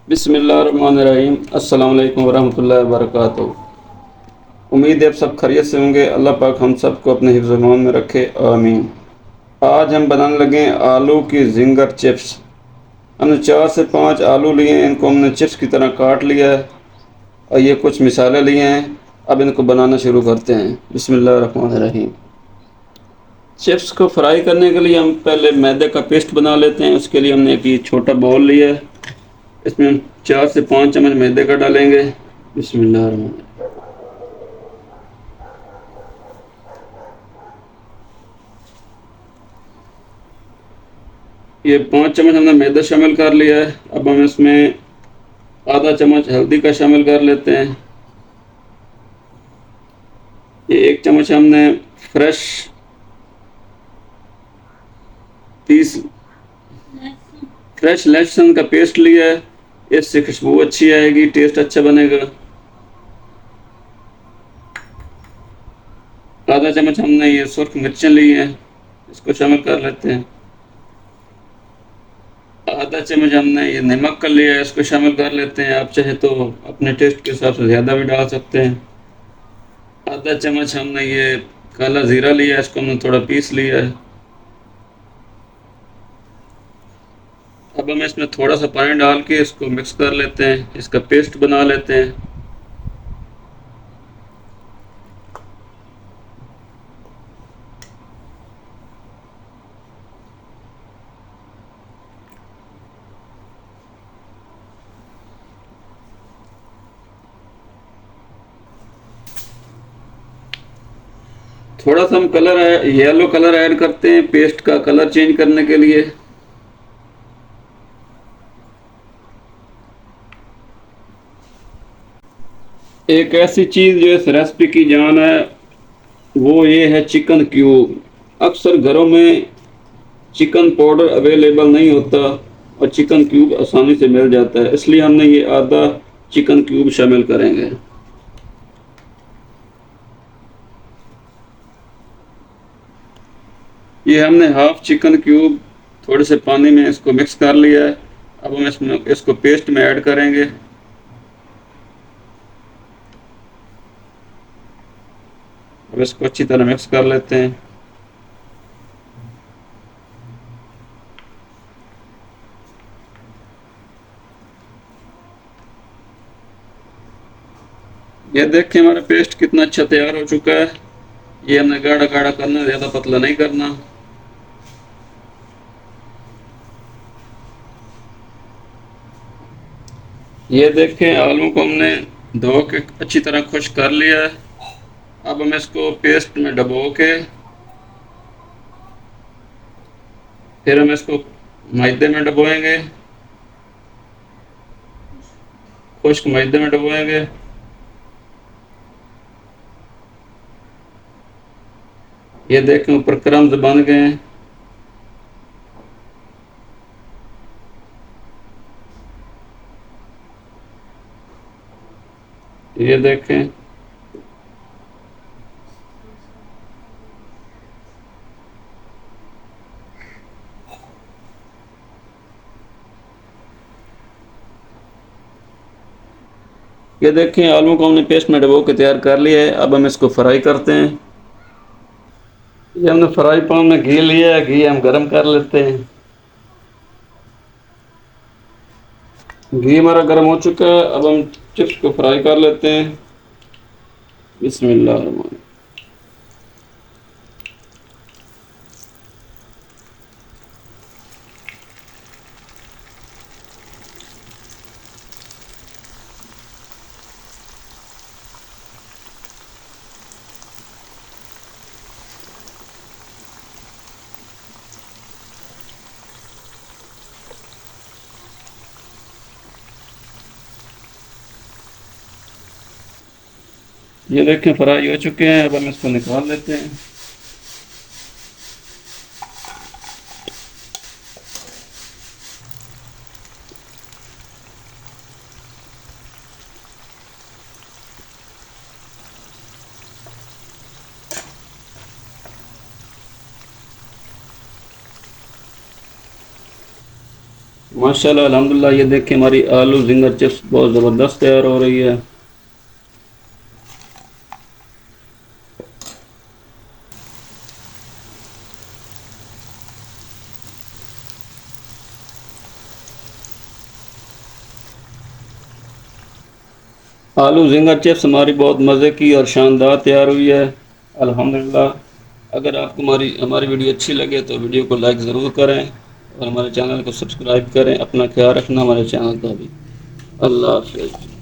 बिस्मिल्लाहिर्रहमानिर्रहीम। अस्सलाम वालेकुम वरहमतुल्लाहि वबरकातुहू। उम्मीद है आप सब खैरियत से होंगे। अल्लाह पाक हम सबको अपने हिफ्ज़-ओ-मान में रखे, आमीन। आज हम बनाने लगे हैं आलू की जिंगर चिप्स। हमने 4 से 5 आलू लिए हैं, इनको हमने चिप्स की तरह काट लिया है और ये कुछ मिसाले लिए हैं। अब इनको बनाना शुरू करते हैं। बिस्मिल्लाहिर्रहमानिर्रहीम। चिप्स को फ्राई करने के लिए हम पहले मैदे का पेस्ट बना लेते हैं। उसके लिए हमने एक ये छोटा बाउल लिया है, इसमें हम 4 से 5 चम्मच मैदे का डालेंगे। बिस्मिल्लाह। ये 5 चम्मच हमने मैदा शामिल कर लिया है। अब हम इसमें आधा चम्मच हल्दी का शामिल कर लेते हैं। ये 1 चम्मच हमने फ्रेश पीस फ्रेश लहसुन का पेस्ट लिया है। इससे खुशबू अच्छी आएगी, टेस्ट अच्छा बनेगा। आधा चम्मच हमने ये सुर्ख मिर्चें ली हैं, इसको शामिल कर लेते हैं। आधा चम्मच हमने ये नमक का लिया है, इसको शामिल कर लेते हैं। आप चाहे तो अपने टेस्ट के हिसाब से ज़्यादा भी डाल सकते हैं। आधा चम्मच हमने ये काला ज़ीरा लिया है, इसको हमने थोड़ा पीस लिया है। अब हम इसमें थोड़ा सा पानी डाल के इसको मिक्स कर लेते हैं, इसका पेस्ट बना लेते हैं। थोड़ा सा हम येलो कलर ऐड करते हैं पेस्ट का कलर चेंज करने के लिए। एक ऐसी चीज़ जो इस रेसिपी की जान है वो ये है चिकन क्यूब। अक्सर घरों में चिकन पाउडर अवेलेबल नहीं होता और चिकन क्यूब आसानी से मिल जाता है, इसलिए हमने ये आधा चिकन क्यूब शामिल करेंगे। ये हमने हाफ चिकन क्यूब थोड़े से पानी में इसको मिक्स कर लिया है। अब हम इसमें इसको पेस्ट में ऐड करेंगे। अब इसको अच्छी तरह मिक्स कर लेते हैं। ये देखें हमारा पेस्ट कितना अच्छा तैयार हो चुका है। ये हमने गाढ़ा गाढ़ा करना है, ज़्यादा पतला नहीं करना। ये देखें आलू को हमने धो के अच्छी तरह खुश कर लिया है। अब हम इसको पेस्ट में डबो के फिर हम इसको मैदे में डबोएंगे, खुश्क मैदे में डबोएंगे। ये देखें ऊपर क्रम्स बन गए हैं। ये देखें ये देखें आलू को हमने पेस्ट में डबो के तैयार कर लिया है। अब हम इसको फ्राई करते हैं। ये हमने फ्राई पैन में घी लिया है, घी हम गरम कर लेते हैं। घी हमारा गर्म हो चुका है। अब हम चिप्स को फ्राई कर लेते हैं। बिस्मिल्लाह। ये देखें फ्राई हो चुके हैं। अब हम इसको निकाल लेते हैं। माशाल्लाह अल्हम्दुलिल्लाह। ये देखिए हमारी आलू जिंगर चिप्स बहुत ज़बरदस्त तैयार हो रही है। आलू जिंगर चिप्स हमारी बहुत मज़े की और शानदार तैयार हुई है अल्हम्दुलिल्लाह। अगर आपको हमारी हमारी वीडियो अच्छी लगे तो वीडियो को लाइक ज़रूर करें और हमारे चैनल को सब्सक्राइब करें। अपना ख्याल रखना हमारे चैनल का भी। अल्लाह हाफ़िज़।